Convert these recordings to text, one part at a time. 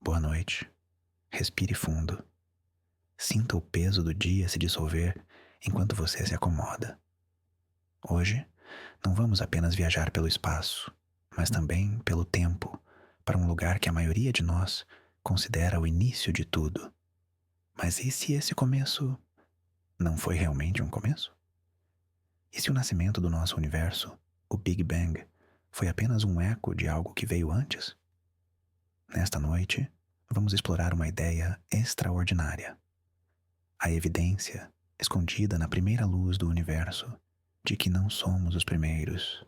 Boa noite. Respire fundo. Sinta o peso do dia se dissolver enquanto você se acomoda. Hoje, não vamos apenas viajar pelo espaço, mas também pelo tempo, para um lugar que a maioria de nós considera o início de tudo. Mas e se esse começo não foi realmente um começo? E se o nascimento do nosso universo, o Big Bang, foi apenas um eco de algo que veio antes? Nesta noite, vamos explorar uma ideia extraordinária. A evidência, escondida na primeira luz do universo, de que não somos os primeiros,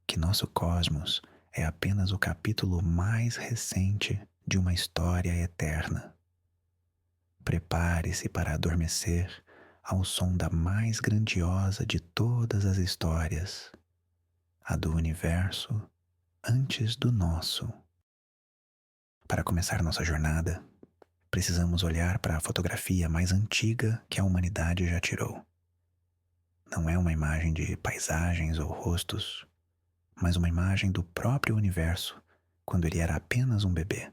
que nosso cosmos é apenas o capítulo mais recente de uma história eterna. Prepare-se para adormecer ao som da mais grandiosa de todas as histórias, a do universo antes do nosso. Para começar nossa jornada, precisamos olhar para a fotografia mais antiga que a humanidade já tirou. Não é uma imagem de paisagens ou rostos, mas uma imagem do próprio universo quando ele era apenas um bebê.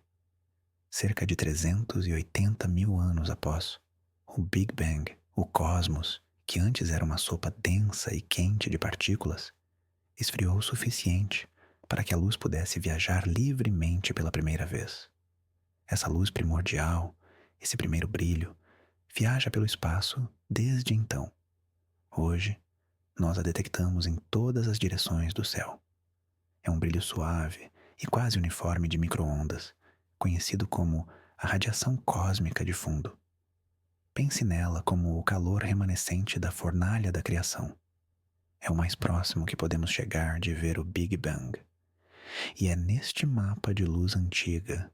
Cerca de 380 mil anos após, o Big Bang, o cosmos, que antes era uma sopa densa e quente de partículas, esfriou o suficiente para que a luz pudesse viajar livremente pela primeira vez. Essa luz primordial, esse primeiro brilho, viaja pelo espaço desde então. Hoje, nós a detectamos em todas as direções do céu. É um brilho suave e quase uniforme de micro-ondas, conhecido como a radiação cósmica de fundo. Pense nela como o calor remanescente da fornalha da criação. É o mais próximo que podemos chegar de ver o Big Bang. E é neste mapa de luz antiga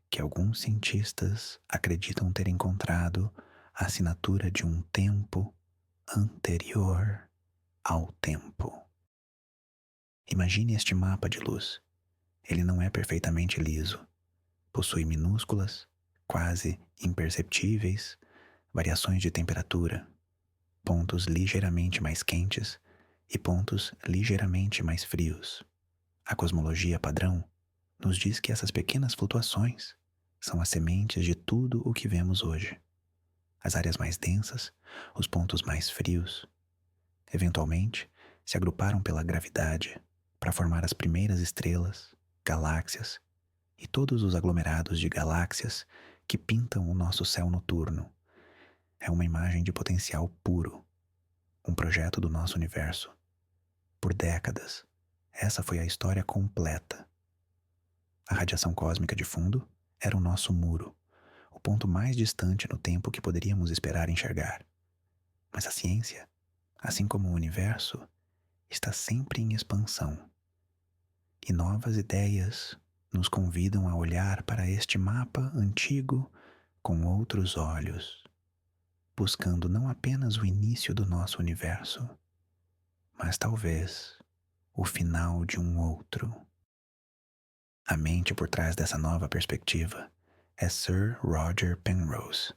que alguns cientistas acreditam ter encontrado a assinatura de um tempo anterior ao tempo. Imagine este mapa de luz. Ele não é perfeitamente liso. Possui minúsculas, quase imperceptíveis, variações de temperatura, pontos ligeiramente mais quentes e pontos ligeiramente mais frios. A cosmologia padrão nos diz que essas pequenas flutuações são as sementes de tudo o que vemos hoje. As áreas mais densas, os pontos mais frios, eventualmente se agruparam pela gravidade para formar as primeiras estrelas, galáxias e todos os aglomerados de galáxias que pintam o nosso céu noturno. É uma imagem de potencial puro, um projeto do nosso universo. Por décadas, essa foi a história completa. A radiação cósmica de fundo era o nosso muro, o ponto mais distante no tempo que poderíamos esperar enxergar. Mas a ciência, assim como o universo, está sempre em expansão. E novas ideias nos convidam a olhar para este mapa antigo com outros olhos, buscando não apenas o início do nosso universo, mas talvez o final de um outro. A mente por trás dessa nova perspectiva é Sir Roger Penrose,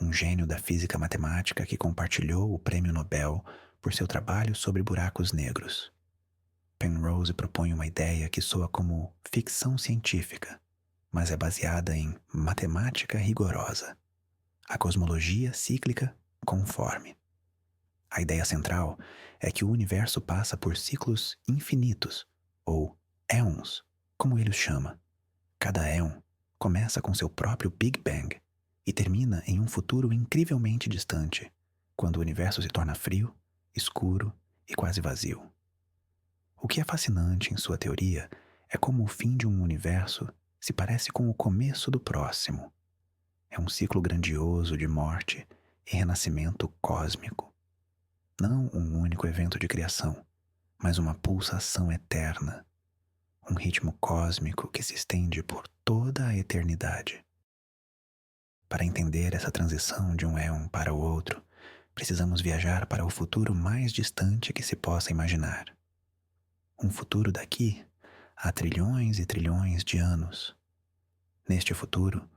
um gênio da física matemática que compartilhou o prêmio Nobel por seu trabalho sobre buracos negros. Penrose propõe uma ideia que soa como ficção científica, mas é baseada em matemática rigorosa, a cosmologia cíclica conforme. A ideia central é que o universo passa por ciclos infinitos, ou éons, como ele os chama. Cada éon começa com seu próprio Big Bang e termina em um futuro incrivelmente distante, quando o universo se torna frio, escuro e quase vazio. O que é fascinante em sua teoria é como o fim de um universo se parece com o começo do próximo. É um ciclo grandioso de morte e renascimento cósmico. Não um único evento de criação, mas uma pulsação eterna. Um ritmo cósmico que se estende por toda a eternidade. Para entender essa transição de um éon para o outro, precisamos viajar para o futuro mais distante que se possa imaginar. Um futuro daqui a trilhões e trilhões de anos. Neste futuro,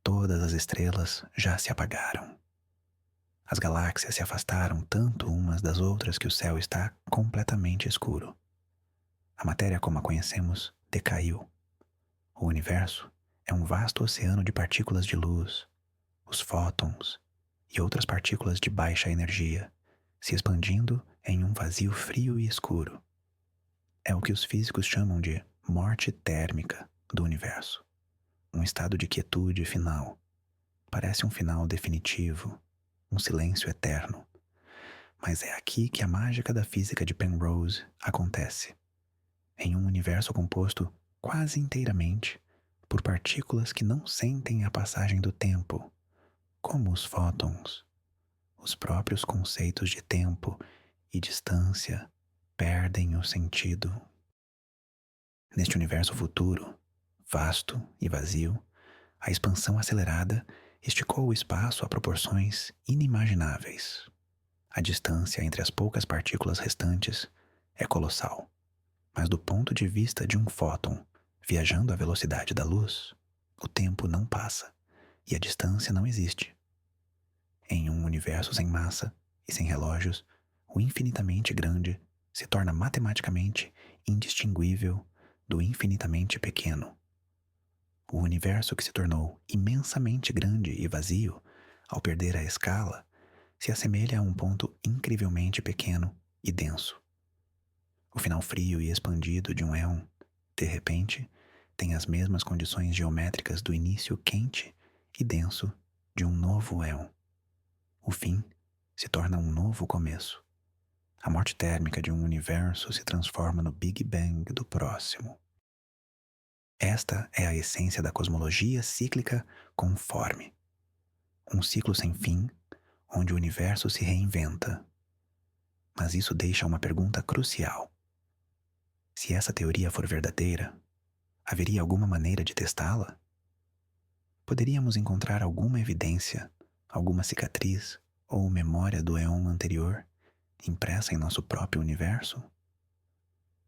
todas as estrelas já se apagaram. As galáxias se afastaram tanto umas das outras que o céu está completamente escuro. A matéria como a conhecemos decaiu. O universo É um vasto oceano de partículas de luz, os fótons e outras partículas de baixa energia, se expandindo em um vazio frio e escuro. É o que os físicos chamam de morte térmica do universo, um estado de quietude final. Parece um final definitivo, um silêncio eterno. Mas é aqui que a mágica da física de Penrose acontece. Em um universo composto quase inteiramente por partículas que não sentem a passagem do tempo, como os fótons, os próprios conceitos de tempo e distância perdem o sentido. Neste universo futuro, vasto e vazio, a expansão acelerada esticou o espaço a proporções inimagináveis. A distância entre as poucas partículas restantes é colossal, mas do ponto de vista de um fóton viajando à velocidade da luz, o tempo não passa e a distância não existe. Em um universo sem massa e sem relógios, o infinitamente grande se torna matematicamente indistinguível do infinitamente pequeno. O universo que se tornou imensamente grande e vazio ao perder a escala se assemelha a um ponto incrivelmente pequeno e denso. O final frio e expandido de um éon, de repente, tem as mesmas condições geométricas do início quente e denso de um novo éon. O fim se torna um novo começo. A morte térmica de um universo se transforma no Big Bang do próximo. Esta é a essência da cosmologia cíclica conforme. Um ciclo sem fim, onde o universo se reinventa. Mas isso deixa uma pergunta crucial. Se essa teoria for verdadeira, haveria alguma maneira de testá-la? Poderíamos encontrar alguma evidência, alguma cicatriz ou memória do éon anterior impressa em nosso próprio universo?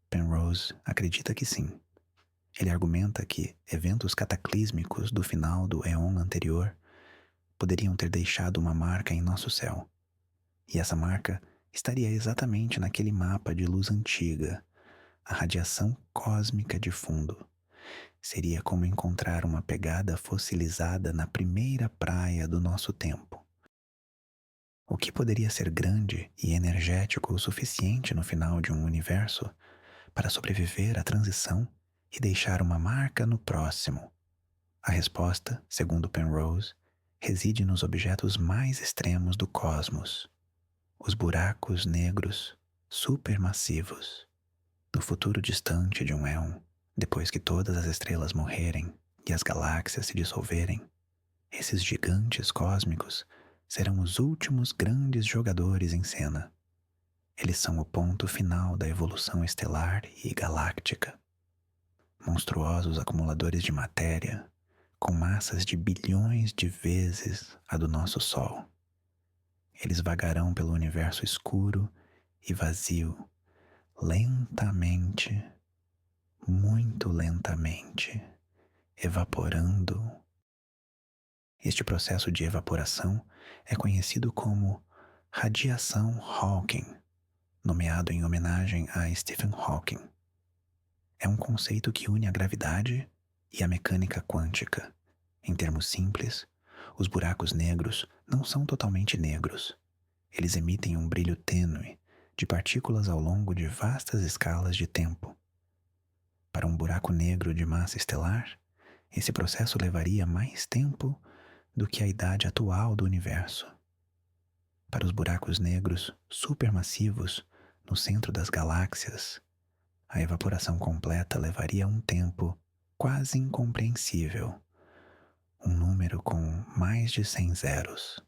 Penrose acredita que sim. Ele argumenta que eventos cataclísmicos do final do éon anterior poderiam ter deixado uma marca em nosso céu. E essa marca estaria exatamente naquele mapa de luz antiga, a radiação cósmica de fundo. Seria como encontrar uma pegada fossilizada na primeira praia do nosso tempo. O que poderia ser grande e energético o suficiente no final de um universo para sobreviver à transição e deixar uma marca no próximo? A resposta, segundo Penrose, reside nos objetos mais extremos do cosmos, os buracos negros supermassivos. No futuro distante de um éon, depois que todas as estrelas morrerem e as galáxias se dissolverem, esses gigantes cósmicos serão os últimos grandes jogadores em cena. Eles são o ponto final da evolução estelar e galáctica. Monstruosos acumuladores de matéria, com massas de bilhões de vezes a do nosso Sol. Eles vagarão pelo universo escuro e vazio, lentamente, muito lentamente, evaporando. Este processo de evaporação é conhecido como radiação Hawking, nomeado em homenagem a Stephen Hawking. É um conceito que une a gravidade e a mecânica quântica. Em termos simples, os buracos negros não são totalmente negros. Eles emitem um brilho tênue de partículas ao longo de vastas escalas de tempo. Para um buraco negro de massa estelar, esse processo levaria mais tempo do que a idade atual do universo. Para os buracos negros supermassivos no centro das galáxias, a evaporação completa levaria um tempo quase incompreensível, um número com mais de 100 zeros.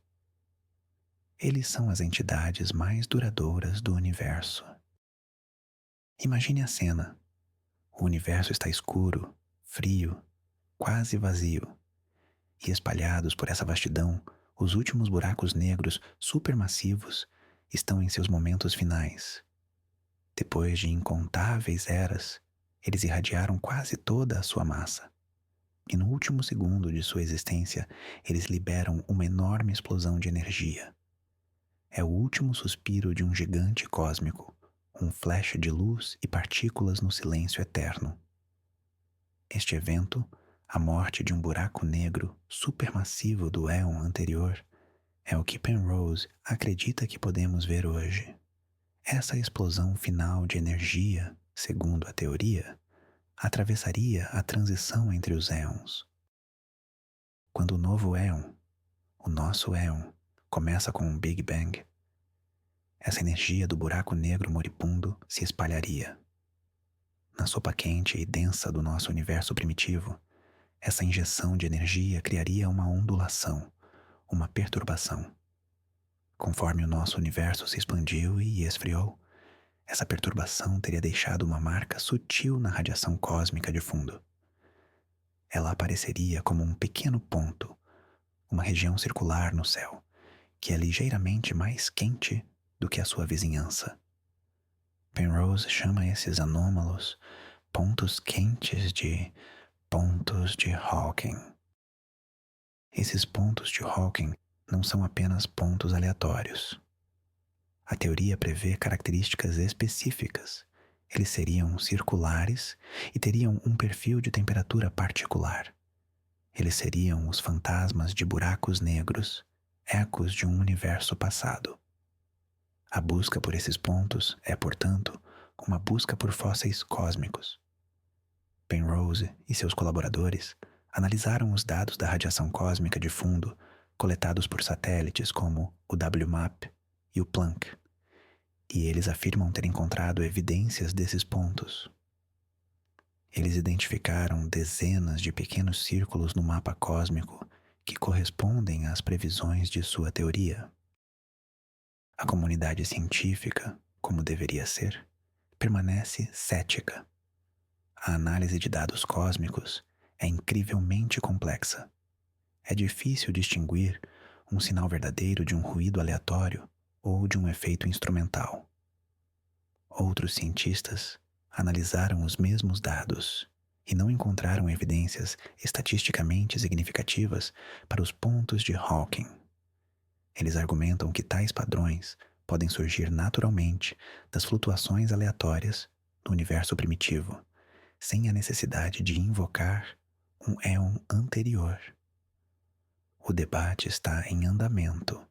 Eles são as entidades mais duradouras do universo. Imagine a cena. O universo está escuro, frio, quase vazio, e espalhados por essa vastidão, os últimos buracos negros supermassivos estão em seus momentos finais. Depois de incontáveis eras, eles irradiaram quase toda a sua massa. E no último segundo de sua existência, eles liberam uma enorme explosão de energia. É o último suspiro de um gigante cósmico, um flash de luz e partículas no silêncio eterno. Este evento A morte de um buraco negro supermassivo do éon anterior é o que Penrose acredita que podemos ver hoje. Essa explosão final de energia, segundo a teoria, atravessaria a transição entre os éons. Quando o novo éon, o nosso éon, começa com um Big Bang, essa energia do buraco negro moribundo se espalharia. Na sopa quente e densa do nosso universo primitivo, essa injeção de energia criaria uma ondulação, uma perturbação. Conforme o nosso universo se expandiu e esfriou, essa perturbação teria deixado uma marca sutil na radiação cósmica de fundo. Ela apareceria como um pequeno ponto, uma região circular no céu, que é ligeiramente mais quente do que a sua vizinhança. Penrose chama esses anômalos pontos quentes de pontos de Hawking. Esses pontos de Hawking não são apenas pontos aleatórios. A teoria prevê características específicas. Eles seriam circulares e teriam um perfil de temperatura particular. Eles seriam os fantasmas de buracos negros, ecos de um universo passado. A busca por esses pontos é, portanto, uma busca por fósseis cósmicos. Penrose e seus colaboradores analisaram os dados da radiação cósmica de fundo coletados por satélites como o WMAP e o Planck, e eles afirmam ter encontrado evidências desses pontos. Eles identificaram dezenas de pequenos círculos no mapa cósmico que correspondem às previsões de sua teoria. A comunidade científica, como deveria ser, permanece cética. A análise de dados cósmicos é incrivelmente complexa. É difícil distinguir um sinal verdadeiro de um ruído aleatório ou de um efeito instrumental. Outros cientistas analisaram os mesmos dados e não encontraram evidências estatisticamente significativas para os pontos de Hawking. Eles argumentam que tais padrões podem surgir naturalmente das flutuações aleatórias do universo primitivo, sem a necessidade de invocar um éon anterior. O debate está em andamento.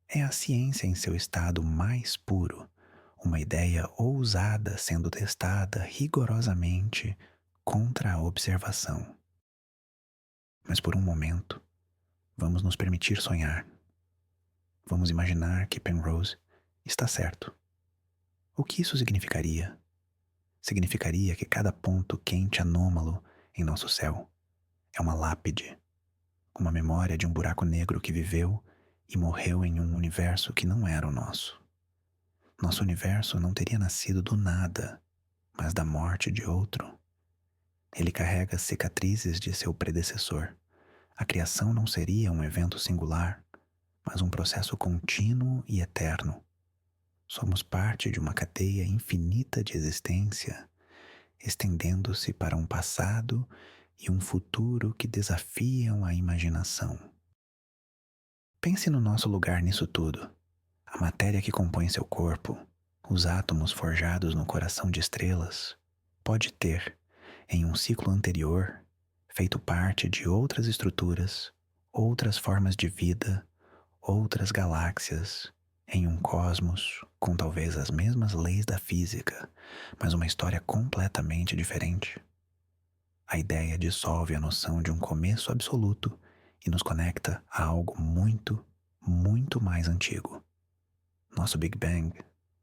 É a ciência em seu estado mais puro, uma ideia ousada sendo testada rigorosamente contra a observação. Mas por um momento, vamos nos permitir sonhar. Vamos imaginar que Penrose está certo. O que isso significaria? Significaria que cada ponto quente anômalo em nosso céu é uma lápide, uma memória de um buraco negro que viveu e morreu em um universo que não era o nosso. Nosso universo não teria nascido do nada, mas da morte de outro. Ele carrega cicatrizes de seu predecessor. A criação não seria um evento singular, mas um processo contínuo e eterno. Somos parte de uma cadeia infinita de existência, estendendo-se para um passado e um futuro que desafiam a imaginação. Pense no nosso lugar nisso tudo. A matéria que compõe seu corpo, os átomos forjados no coração de estrelas, pode ter, em um ciclo anterior, feito parte de outras estruturas, outras formas de vida, outras galáxias, em um cosmos com talvez as mesmas leis da física, mas uma história completamente diferente. A ideia dissolve a noção de um começo absoluto e nos conecta a algo muito, muito mais antigo. Nosso Big Bang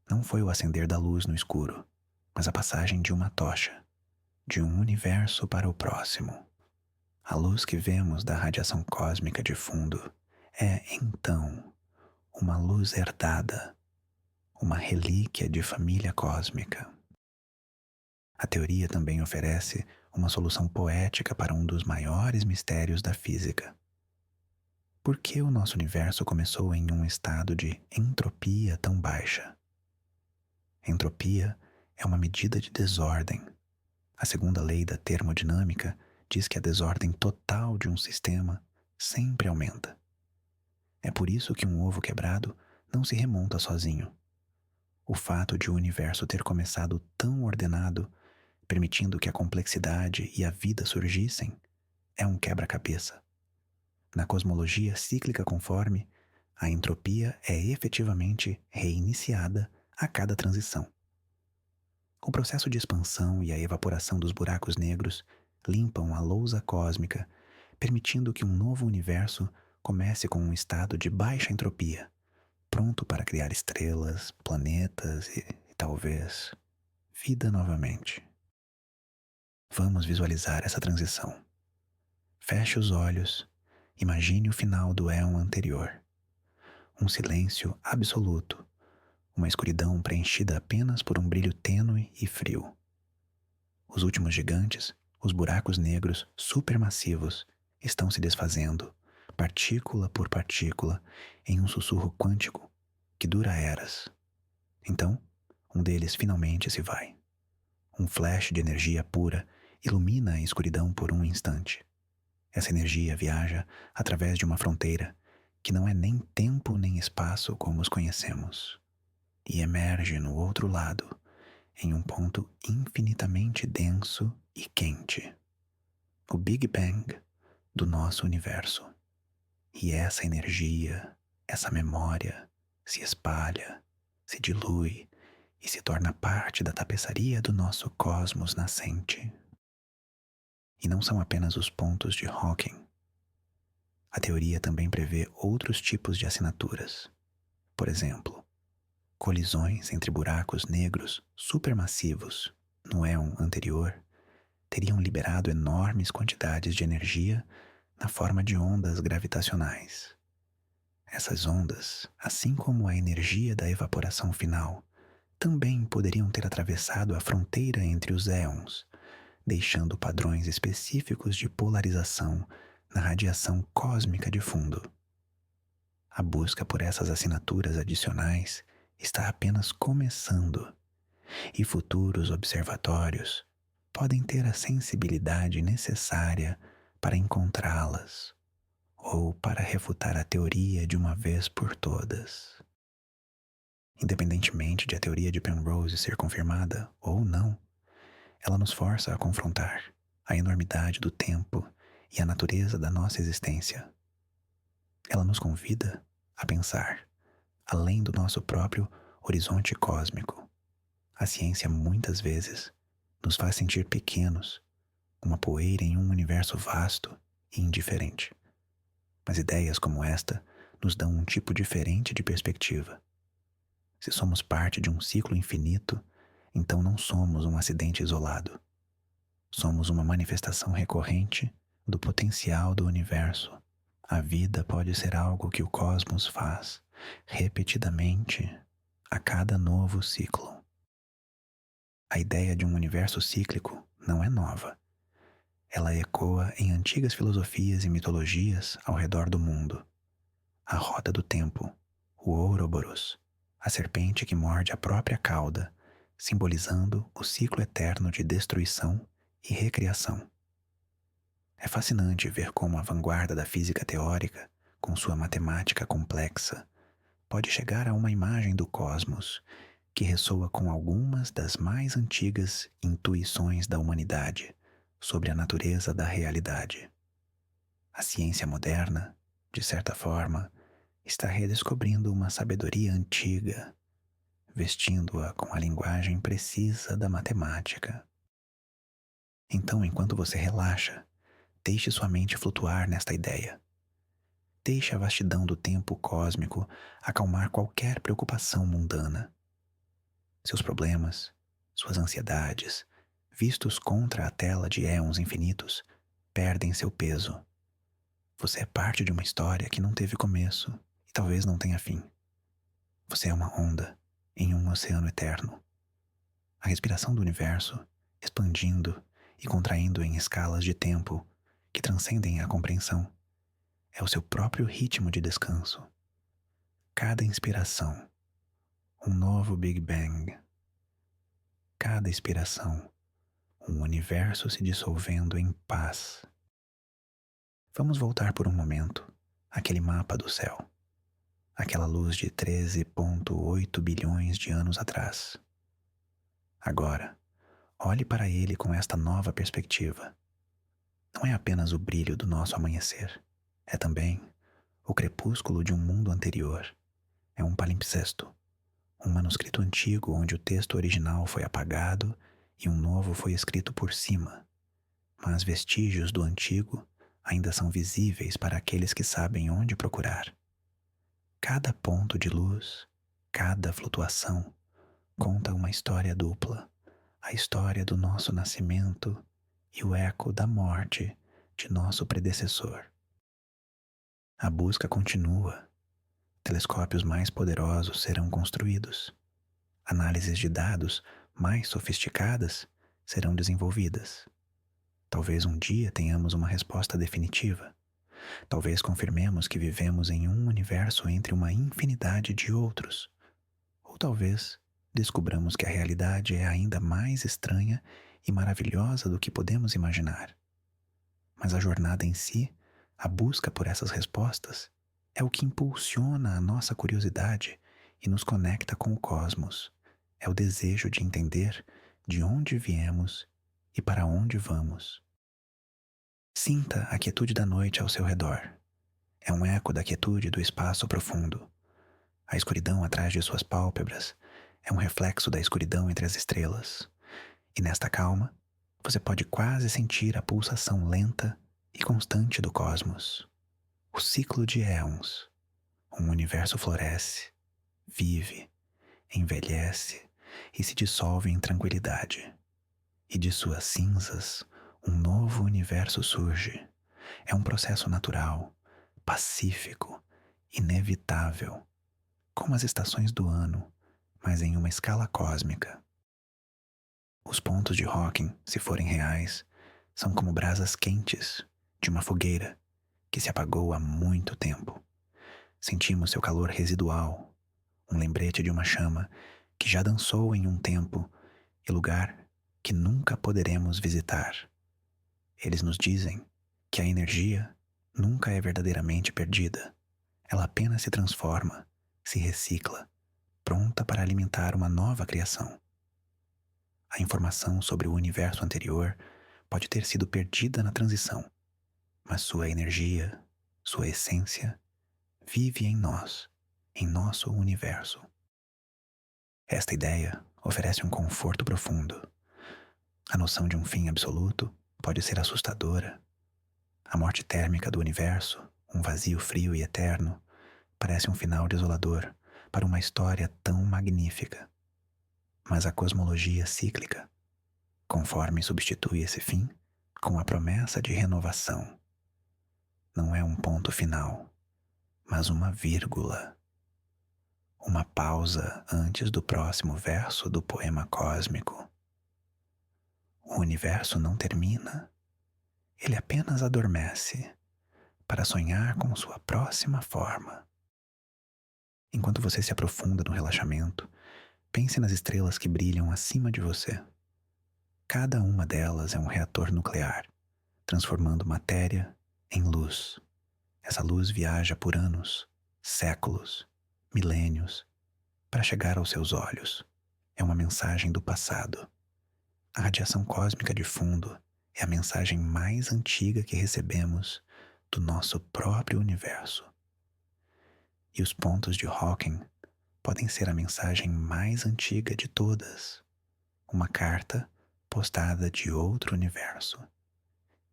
não foi o acender da luz no escuro, mas a passagem de uma tocha, de um universo para o próximo. A luz que vemos da radiação cósmica de fundo é, então, uma luz herdada, uma relíquia de família cósmica. A teoria também oferece uma solução poética para um dos maiores mistérios da física. Por que o nosso universo começou em um estado de entropia tão baixa? Entropia é uma medida de desordem. A segunda lei da termodinâmica diz que a desordem total de um sistema sempre aumenta. É por isso que um ovo quebrado não se remonta sozinho. O fato de o universo ter começado tão ordenado permitindo que a complexidade e a vida surgissem, é um quebra-cabeça. Na cosmologia cíclica conforme, a entropia é efetivamente reiniciada a cada transição. O processo de expansão e a evaporação dos buracos negros limpam a lousa cósmica, permitindo que um novo universo comece com um estado de baixa entropia, pronto para criar estrelas, planetas e talvez vida novamente. Vamos visualizar essa transição. Feche os olhos, imagine o final do éon anterior. Um silêncio absoluto, uma escuridão preenchida apenas por um brilho tênue e frio. Os últimos gigantes, os buracos negros supermassivos, estão se desfazendo, partícula por partícula, em um sussurro quântico que dura eras. Então, um deles finalmente se vai. Um flash de energia pura ilumina a escuridão por um instante. Essa energia viaja através de uma fronteira que não é nem tempo nem espaço como os conhecemos, e emerge no outro lado, em um ponto infinitamente denso e quente. O Big Bang do nosso universo. E essa energia, essa memória, se espalha, se dilui e se torna parte da tapeçaria do nosso cosmos nascente. E não são apenas os pontos de Hawking. A teoria também prevê outros tipos de assinaturas. Por exemplo, colisões entre buracos negros supermassivos no éon anterior teriam liberado enormes quantidades de energia na forma de ondas gravitacionais. Essas ondas, assim como a energia da evaporação final, também poderiam ter atravessado a fronteira entre os éons, deixando padrões específicos de polarização na radiação cósmica de fundo. A busca por essas assinaturas adicionais está apenas começando, e futuros observatórios podem ter a sensibilidade necessária para encontrá-las ou para refutar a teoria de uma vez por todas. Independentemente de a teoria de Penrose ser confirmada ou não, ela nos força a confrontar a enormidade do tempo e a natureza da nossa existência. Ela nos convida a pensar além do nosso próprio horizonte cósmico. A ciência muitas vezes nos faz sentir pequenos, uma poeira em um universo vasto e indiferente. Mas ideias como esta nos dão um tipo diferente de perspectiva. Se somos parte de um ciclo infinito, então não somos um acidente isolado. Somos uma manifestação recorrente do potencial do universo. A vida pode ser algo que o cosmos faz repetidamente a cada novo ciclo. A ideia de um universo cíclico não é nova. Ela ecoa em antigas filosofias e mitologias ao redor do mundo. A roda do tempo, o Ouroboros, a serpente que morde a própria cauda, simbolizando o ciclo eterno de destruição e recriação. É fascinante ver como a vanguarda da física teórica, com sua matemática complexa, pode chegar a uma imagem do cosmos que ressoa com algumas das mais antigas intuições da humanidade sobre a natureza da realidade. A ciência moderna, de certa forma, está redescobrindo uma sabedoria antiga, vestindo-a com a linguagem precisa da matemática. Então, enquanto você relaxa, deixe sua mente flutuar nesta ideia. Deixe a vastidão do tempo cósmico acalmar qualquer preocupação mundana. Seus problemas, suas ansiedades, vistos contra a tela de éons infinitos, perdem seu peso. Você é parte de uma história que não teve começo e talvez não tenha fim. Você é uma onda em um oceano eterno. A respiração do universo, expandindo e contraindo em escalas de tempo que transcendem a compreensão, é o seu próprio ritmo de descanso. Cada inspiração, um novo Big Bang. Cada expiração, um universo se dissolvendo em paz. Vamos voltar por um momento àquele mapa do céu, aquela luz de 13,8 bilhões de anos atrás. Agora, Olhe para ele com esta nova perspectiva. Não é apenas o brilho do nosso amanhecer, é também o crepúsculo de um mundo anterior. É um palimpsesto, um manuscrito antigo onde o texto original foi apagado e um novo foi escrito por cima, mas vestígios do antigo ainda são visíveis para aqueles que sabem onde procurar. Cada ponto de luz, cada flutuação, conta uma história dupla, a história do nosso nascimento e o eco da morte de nosso predecessor. A busca continua. Telescópios mais poderosos serão construídos. Análises de dados mais sofisticadas serão desenvolvidas. Talvez um dia tenhamos uma resposta definitiva. Talvez confirmemos que vivemos em um universo entre uma infinidade de outros. Ou talvez descubramos que a realidade é ainda mais estranha e maravilhosa do que podemos imaginar. Mas a jornada em si, a busca por essas respostas, é o que impulsiona a nossa curiosidade e nos conecta com o cosmos. É o desejo de entender de onde viemos e para onde vamos. Sinta a quietude da noite ao seu redor. É um eco da quietude do espaço profundo. A escuridão atrás de suas pálpebras é um reflexo da escuridão entre as estrelas. E nesta calma, você pode quase sentir a pulsação lenta e constante do cosmos. O ciclo de éons. Um universo floresce, vive, envelhece e se dissolve em tranquilidade. E de suas cinzas, um novo universo surge. É um processo natural, pacífico, inevitável, como as estações do ano, mas em uma escala cósmica. Os pontos de Hawking, se forem reais, são como brasas quentes de uma fogueira que se apagou há muito tempo. Sentimos seu calor residual, um lembrete de uma chama que já dançou em um tempo e lugar que nunca poderemos visitar. Eles nos dizem que a energia nunca é verdadeiramente perdida. Ela apenas se transforma, se recicla, pronta para alimentar uma nova criação. A informação sobre o universo anterior pode ter sido perdida na transição, mas sua energia, sua essência, vive em nós, em nosso universo. Esta ideia oferece um conforto profundo. A noção de um fim absoluto pode ser assustadora. A morte térmica do universo, um vazio frio e eterno, parece um final desolador para uma história tão magnífica. Mas a cosmologia cíclica, conforme substitui esse fim com a promessa de renovação. Não é um ponto final, mas uma vírgula. Uma pausa antes do próximo verso do poema cósmico. O universo não termina, ele apenas adormece para sonhar com sua próxima forma. Enquanto você se aprofunda no relaxamento, pense nas estrelas que brilham acima de você. Cada uma delas é um reator nuclear, transformando matéria em luz. Essa luz viaja por anos, séculos, milênios, para chegar aos seus olhos. É uma mensagem do passado. A radiação cósmica de fundo é a mensagem mais antiga que recebemos do nosso próprio universo. E os pontos de Hawking podem ser a mensagem mais antiga de todas, uma carta postada de outro universo,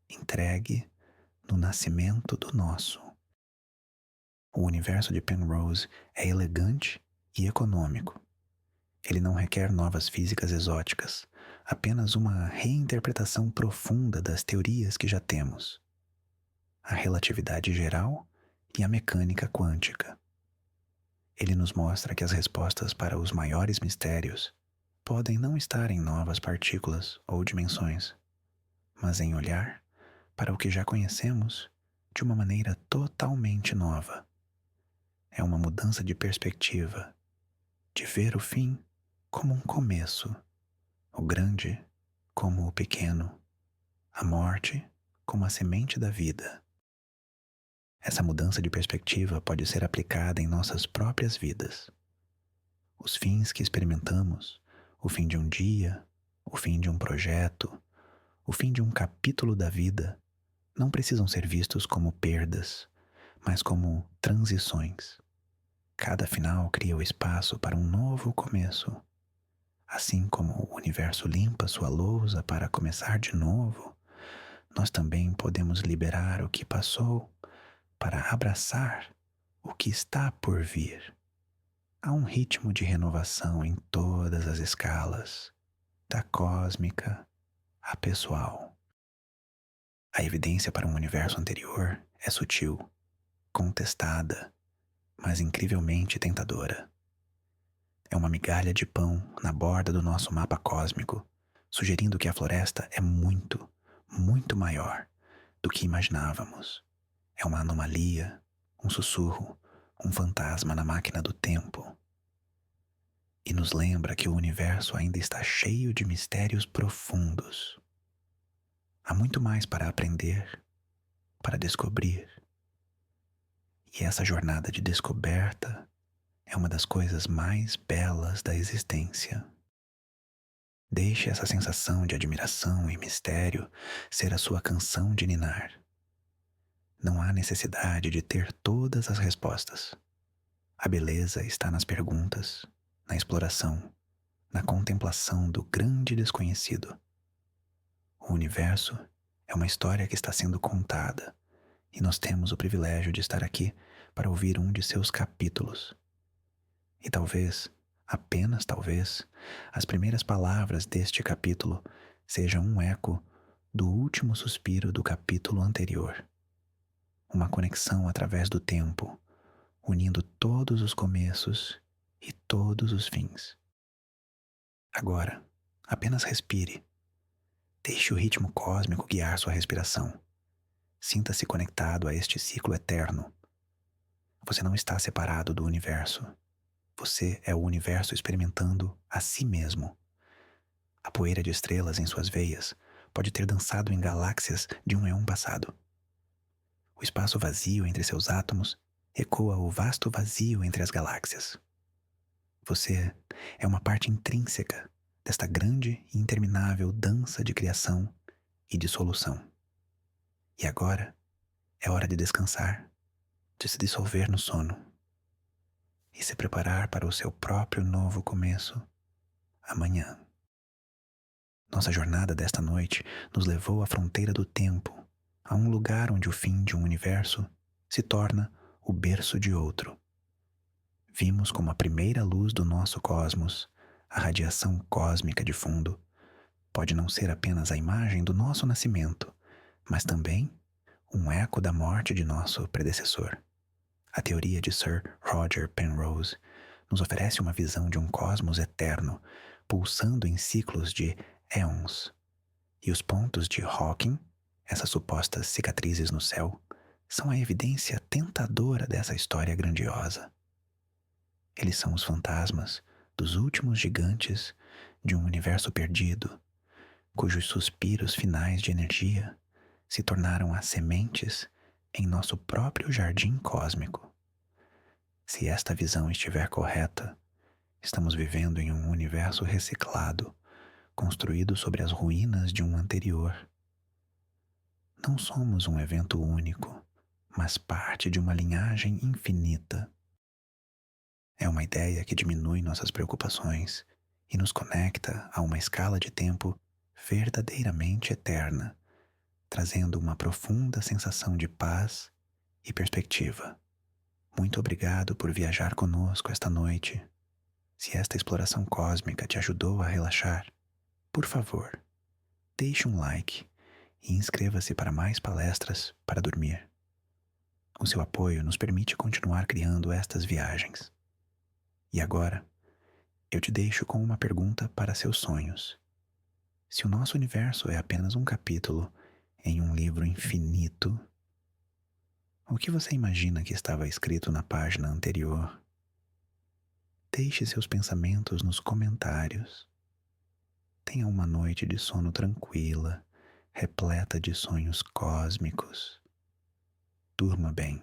entregue no nascimento do nosso. O universo de Penrose é elegante e econômico. Ele não requer novas físicas exóticas, apenas uma reinterpretação profunda das teorias que já temos. A relatividade geral e a mecânica quântica. Ele nos mostra que as respostas para os maiores mistérios podem não estar em novas partículas ou dimensões, mas em olhar para o que já conhecemos de uma maneira totalmente nova. É uma mudança de perspectiva, de ver o fim como um começo, o grande como o pequeno, a morte como a semente da vida. Essa mudança de perspectiva pode ser aplicada em nossas próprias vidas. Os fins que experimentamos, o fim de um dia, o fim de um projeto, o fim de um capítulo da vida não precisam ser vistos como perdas, mas como transições. Cada final cria o espaço para um novo começo. Assim como o universo limpa sua lousa para começar de novo, nós também podemos liberar o que passou para abraçar o que está por vir. Há um ritmo de renovação em todas as escalas, da cósmica à pessoal. A evidência para um universo anterior é sutil, contestada, mas incrivelmente tentadora. É uma migalha de pão na borda do nosso mapa cósmico, sugerindo que a floresta é muito, muito maior do que imaginávamos. É uma anomalia, um sussurro, um fantasma na máquina do tempo. E nos lembra que o universo ainda está cheio de mistérios profundos. Há muito mais para aprender, para descobrir. E essa jornada de descoberta é uma das coisas mais belas da existência. Deixe essa sensação de admiração e mistério ser a sua canção de ninar. Não há necessidade de ter todas as respostas. A beleza está nas perguntas, na exploração, na contemplação do grande desconhecido. O universo é uma história que está sendo contada e nós temos o privilégio de estar aqui para ouvir um de seus capítulos. E talvez, apenas talvez, as primeiras palavras deste capítulo sejam um eco do último suspiro do capítulo anterior. Uma conexão através do tempo, unindo todos os começos e todos os fins. Agora, apenas respire. Deixe o ritmo cósmico guiar sua respiração. Sinta-se conectado a este ciclo eterno. Você não está separado do universo. Você é o universo experimentando a si mesmo. A poeira de estrelas em suas veias pode ter dançado em galáxias de um éon passado. O espaço vazio entre seus átomos ecoa o vasto vazio entre as galáxias. Você é uma parte intrínseca desta grande e interminável dança de criação e dissolução. E agora é hora de descansar, de se dissolver no sono e se preparar para o seu próprio novo começo amanhã. Nossa jornada desta noite nos levou à fronteira do tempo, a um lugar onde o fim de um universo se torna o berço de outro. Vimos como a primeira luz do nosso cosmos, a radiação cósmica de fundo, pode não ser apenas a imagem do nosso nascimento, mas também um eco da morte de nosso predecessor. A teoria de Sir Roger Penrose nos oferece uma visão de um cosmos eterno, pulsando em ciclos de éons. E os pontos de Hawking, essas supostas cicatrizes no céu, são a evidência tentadora dessa história grandiosa. Eles são os fantasmas dos últimos gigantes de um universo perdido, cujos suspiros finais de energia se tornaram as sementes em nosso próprio jardim cósmico. Se esta visão estiver correta, estamos vivendo em um universo reciclado, construído sobre as ruínas de um anterior. Não somos um evento único, mas parte de uma linhagem infinita. É uma ideia que diminui nossas preocupações e nos conecta a uma escala de tempo verdadeiramente eterna, trazendo uma profunda sensação de paz e perspectiva. Muito obrigado por viajar conosco esta noite. Se esta exploração cósmica te ajudou a relaxar, por favor, deixe um like e inscreva-se para mais palestras para dormir. O seu apoio nos permite continuar criando estas viagens. E agora, eu te deixo com uma pergunta para seus sonhos. Se o nosso universo é apenas um capítulo em um livro infinito, o que você imagina que estava escrito na página anterior? Deixe seus pensamentos nos comentários. Tenha uma noite de sono tranquila, repleta de sonhos cósmicos. Durma bem.